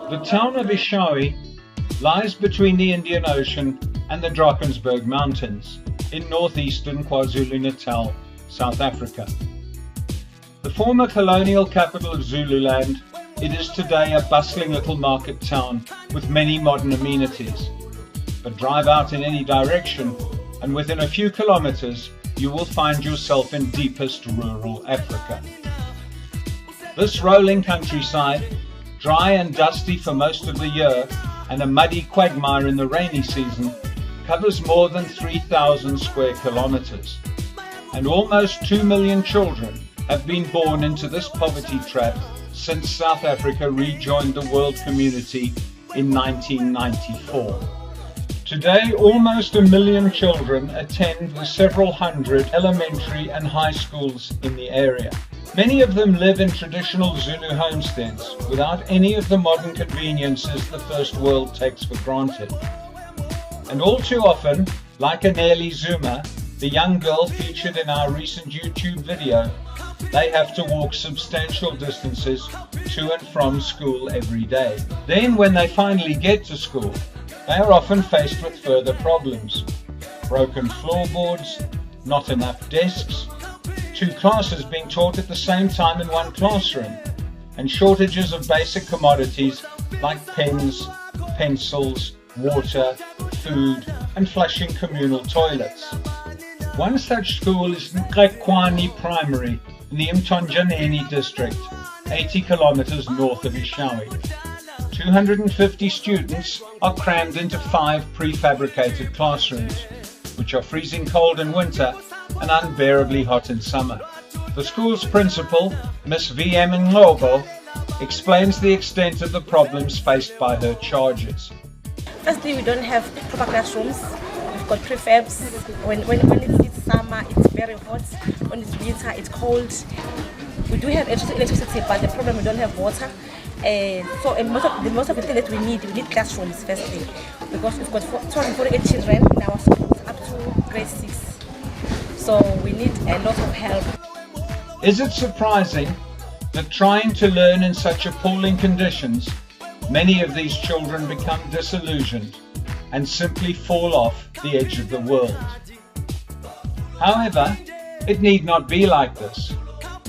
The town of Eshowe lies between the Indian Ocean and the Drakensberg Mountains in northeastern KwaZulu-Natal, South Africa. The former colonial capital of Zululand, it is today a bustling little market town with many modern amenities. But drive out in any direction and within a few kilometers you will find yourself in deepest rural Africa. This rolling countryside, dry and dusty for most of the year and a muddy quagmire in the rainy season, covers more than 3,000 square kilometers. And almost 2 million children have been born into this poverty trap since South Africa rejoined the world community in 1994. Today, almost 1 million children attend the several hundred elementary and high schools in the area. Many of them live in traditional Zulu homesteads without any of the modern conveniences the first world takes for granted. And all too often, like Aneli Zuma, the young girl featured in our recent YouTube video, they have to walk substantial distances to and from school every day. Then when they finally get to school, they are often faced with further problems. Broken floorboards, not enough desks, 2 classes being taught at the same time in one classroom, and shortages of basic commodities like pens, pencils, water, food, and flushing communal toilets. One such school is Nqekwani Primary in the Mtonjaneni district, 80 kilometers north of Eshowe. 250 students are crammed into 5 prefabricated classrooms, which are freezing cold in winter and unbearably hot in summer. The school's principal, Miss VM Nglobo, explains the extent of the problems faced by her charges. Firstly, we don't have proper classrooms. We've got prefabs. When it's summer, it's very hot. When it's winter, it's cold. We do have electricity, but the problem we don't have water. Most of the things that we need classrooms firstly, because we've got 248 children in our schools up to grade 6. So we need a lot of help. Is it surprising that trying to learn in such appalling conditions, many of these children become disillusioned and simply fall off the edge of the world? However, it need not be like this,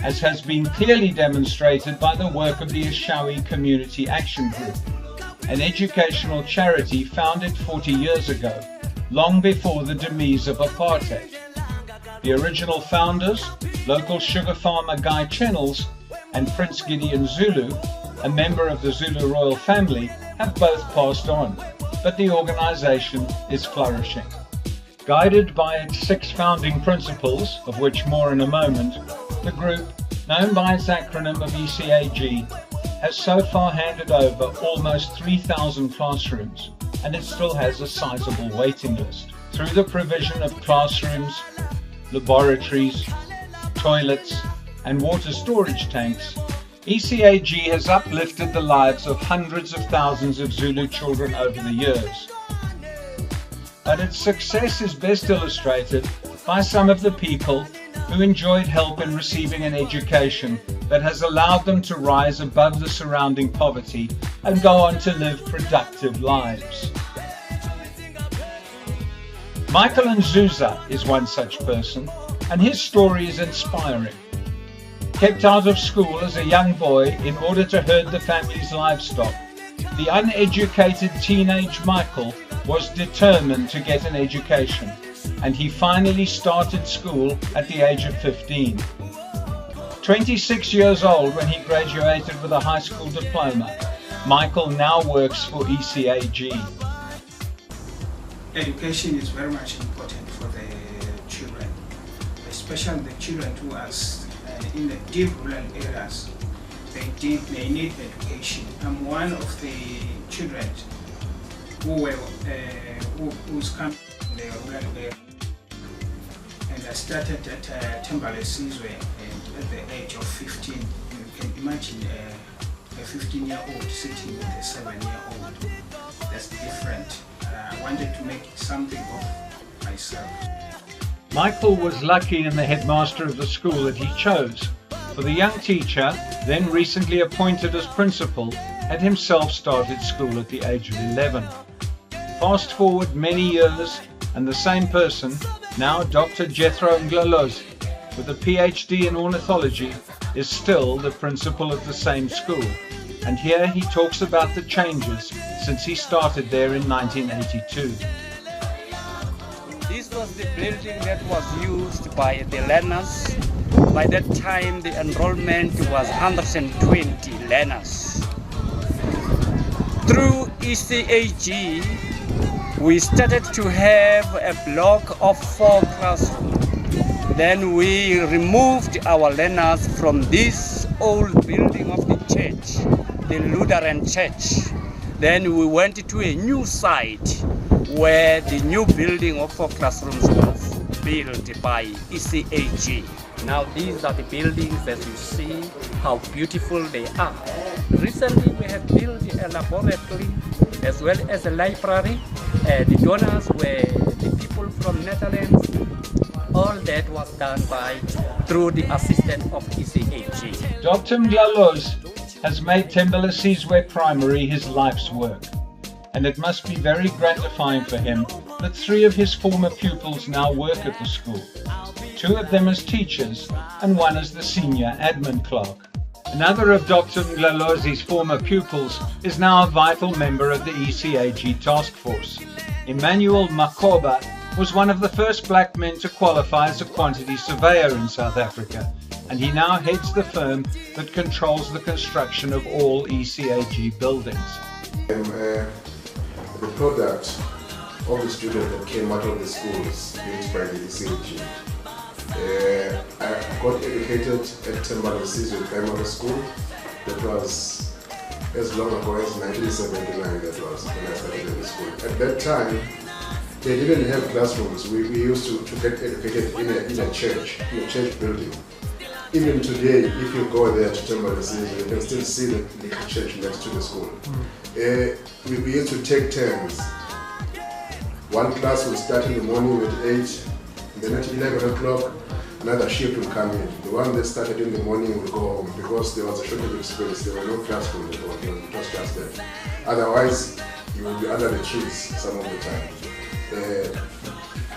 as has been clearly demonstrated by the work of the Eshowe Community Action Group, an educational charity founded 40 years ago, long before the demise of apartheid. The original founders, local sugar farmer Guy Channels and Prince Gideon Zulu, a member of the Zulu royal family, have both passed on, but the organization is flourishing. Guided by its 6 founding principles, of which more in a moment, the group, known by its acronym of ECAG, has so far handed over almost 3,000 classrooms, and it still has a sizable waiting list. Through the provision of classrooms, laboratories, toilets, and water storage tanks, ECAG has uplifted the lives of hundreds of thousands of Zulu children over the years. But its success is best illustrated by some of the people who enjoyed help in receiving an education that has allowed them to rise above the surrounding poverty and go on to live productive lives. Michael Nzuza is one such person, and his story is inspiring. Kept out of school as a young boy in order to herd the family's livestock, the uneducated teenage Michael was determined to get an education, and he finally started school at the age of 15. 26 years old when he graduated with a high school diploma, Michael now works for ECAG. Education is very much important for the children, especially the children who are in the deep rural areas. They need education. I'm one of the children who's come from the rural area, and I started at Tembale Sizwe at the age of 15. You can imagine a 15-year-old sitting with a 7-year-old. That's different. I wanted to make something of myself. Michael was lucky in the headmaster of the school that he chose. For the young teacher, then recently appointed as principal, had himself started school at the age of 11. Fast forward many years, and the same person, now Dr. Jethro Mhlolozi, with a PhD in ornithology, is still the principal of the same school. And here he talks about the changes since he started there in 1982. This was the building that was used by the learners. By that time, the enrollment was 120 learners. Through ECAG, we started to have a block of 4 classrooms. Then we removed our learners from this old building of the church, the Lutheran church. Then we went to a new site where the new building of 4 classrooms was built by ECAG. Now these are the buildings, as you see how beautiful they are. Recently we have built a laboratory as well as a library. The donors were the people from Netherlands. All that was done through the assistance of ECAG. Dr. Mhlolozi has made Thembelesizwe Primary his life's work, and it must be very gratifying for him that 3 of his former pupils now work at the school, 2 of them as teachers and 1 as the senior admin clerk. Another of Dr. Mhlolozi's former pupils is now a vital member of the ECAG task force. Emmanuel Makoba was one of the first black men to qualify as a quantity surveyor in South Africa, and he now heads the firm that controls the construction of all ECAG buildings. The product of the students that came out of the schools built by the ECAG. I got educated at Thembelesizwe Primary School. That was as long ago as 1979, that was when I started in the school. At that time, they didn't have classrooms. We used to get educated in a church building. Even today, if you go there to Thembelesizwe, you can still see the little church next to the school. We used to take turns. One class would start in the morning at 8, then at 11 o'clock, another shift would come in. The one that started in the morning would go home because there was a shortage of space. There were no classrooms at all. It was just that. Otherwise, you would be under the trees some of the time,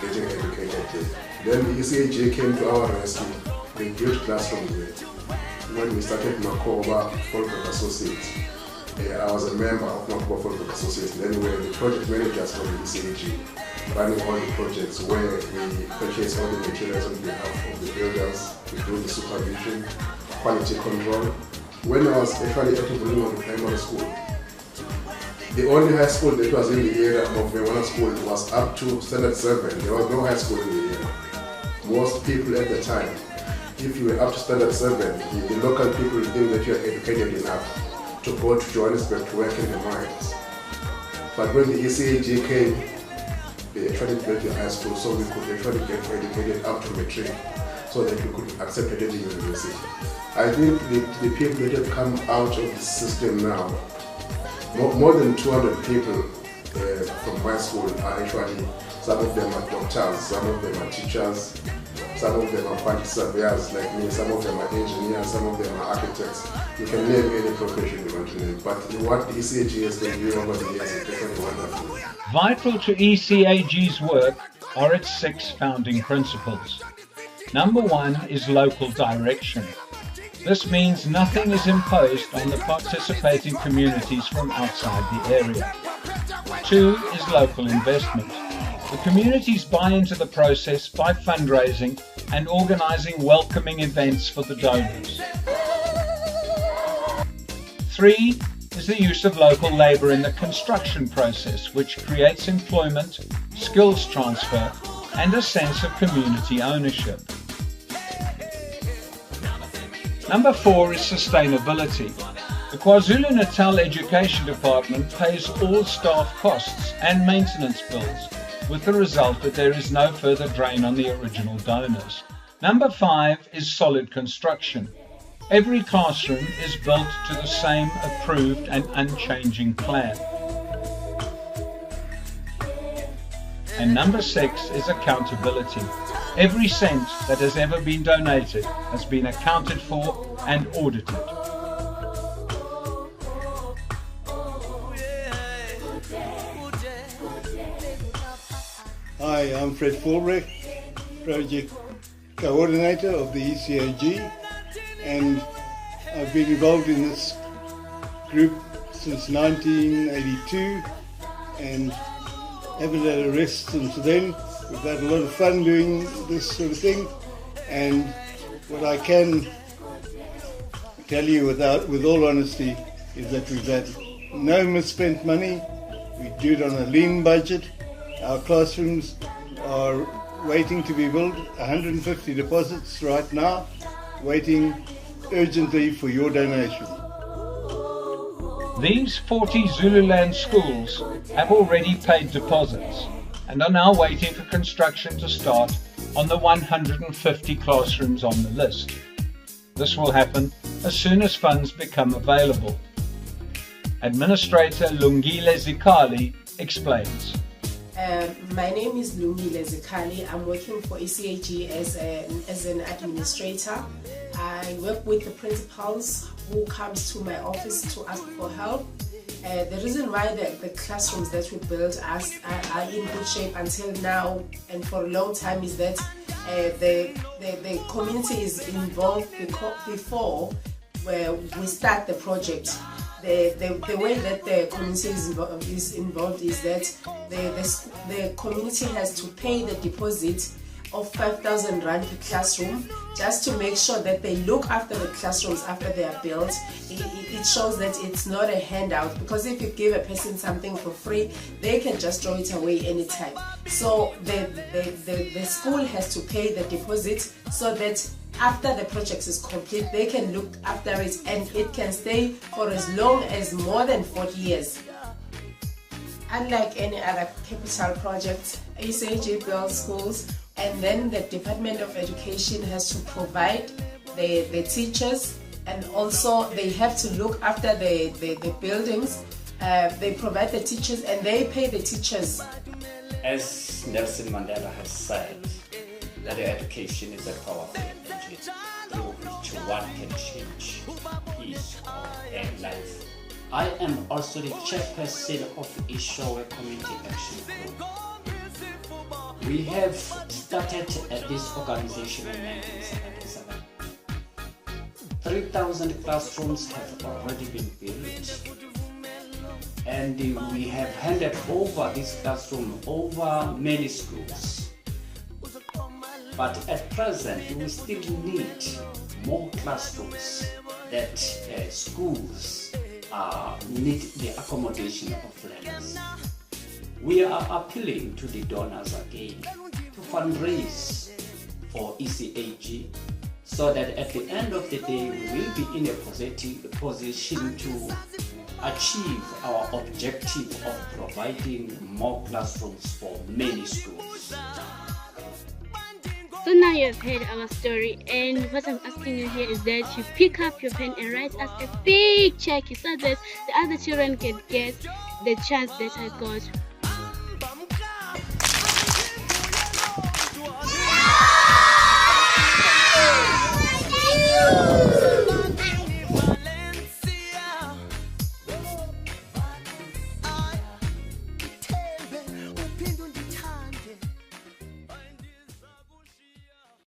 getting educated there. Then the ECAG came to our rescue. They built classrooms there. When we started Makoba Folkwork Associates, I was a member of Makoba Folkwork Associates. Then we were the project managers for the ECAG, running all the projects where we purchase all the materials on behalf of the builders, we do the supervision, quality control. When I was actually at the primary school, the only high school that was in the area of Mewana School was up to standard 7. There was no high school in the area. Most people at the time, if you were up to standard 7, the local people think that you are educated enough to go to Johannesburg to work in the mines. But when the ECAG came, they actually built a high school so we could actually get educated up to matric so that we could accept it at the university. I think the people that have come out of the system now, more than 200 people from my school are actually, some of them are doctors, some of them are teachers, some of them are quantity surveyors like me, some of them are engineers, some of them are architects. You can name any profession you want to name, but what the ECAG has been doing over the years is definitely wonderful. Vital to ECAG's work are its 6 founding principles. Number 1 is local direction. This means nothing is imposed on the participating communities from outside the area. 2 is local investment. The communities buy into the process by fundraising and organising welcoming events for the donors. 3 is the use of local labour in the construction process, which creates employment, skills transfer and a sense of community ownership. Number 4 is sustainability. The KwaZulu-Natal Education Department pays all staff costs and maintenance bills, with the result that there is no further drain on the original donors. Number 5 is solid construction. Every classroom is built to the same approved and unchanging plan. And number 6 is accountability. Every cent that has ever been donated has been accounted for and audited. Hi, I'm Fred Fulbrecht, Project Coordinator of the ECAG, and I've been involved in this group since 1982 and haven't had a rest since then. We've had a lot of fun doing this sort of thing, and what I can tell you with all honesty is that we've had no misspent money. We do it on a lean budget. Our classrooms are waiting to be built, 150 deposits right now, waiting urgently for your donation. These 40 Zululand schools have already paid deposits and are now waiting for construction to start on the 150 classrooms on the list. This will happen as soon as funds become available. Administrator Lungile Zikali explains. My name is Lungile Zikali. I'm working for ECAG as an administrator. I work with the principals who comes to my office to ask for help. The reason why the classrooms that we built are in good shape until now and for a long time is that the community is involved before we start the project. The way that the community is involved is that the community has to pay the deposit of 5,000 rand per classroom just to make sure that they look after the classrooms after they are built. It shows that it's not a handout, because if you give a person something for free, they can just throw it away anytime. So the school has to pay the deposit so that after the project is complete, they can look after it and it can stay for as long as more than 40 years. Unlike any other capital project, ECAG builds schools, and then the Department of Education has to provide the teachers, and also they have to look after the buildings. They provide the teachers and they pay the teachers. As Nelson Mandela has said, that education is a powerful engine through which one can change his or her life. I am also the chairperson of Eshowe Community Action Group. We have started this organization in 1977. 3,000 classrooms have already been built, and we have handed over this classroom over many schools. But at present, we still need more classrooms that schools need the accommodation of learners. We are appealing to the donors again to fundraise for ECAG so that at the end of the day we will be in a position to achieve our objective of providing more classrooms for many schools. So now you have heard our story, and what I'm asking you here is that you pick up your pen and write us a big check so that the other children can get the chance that I got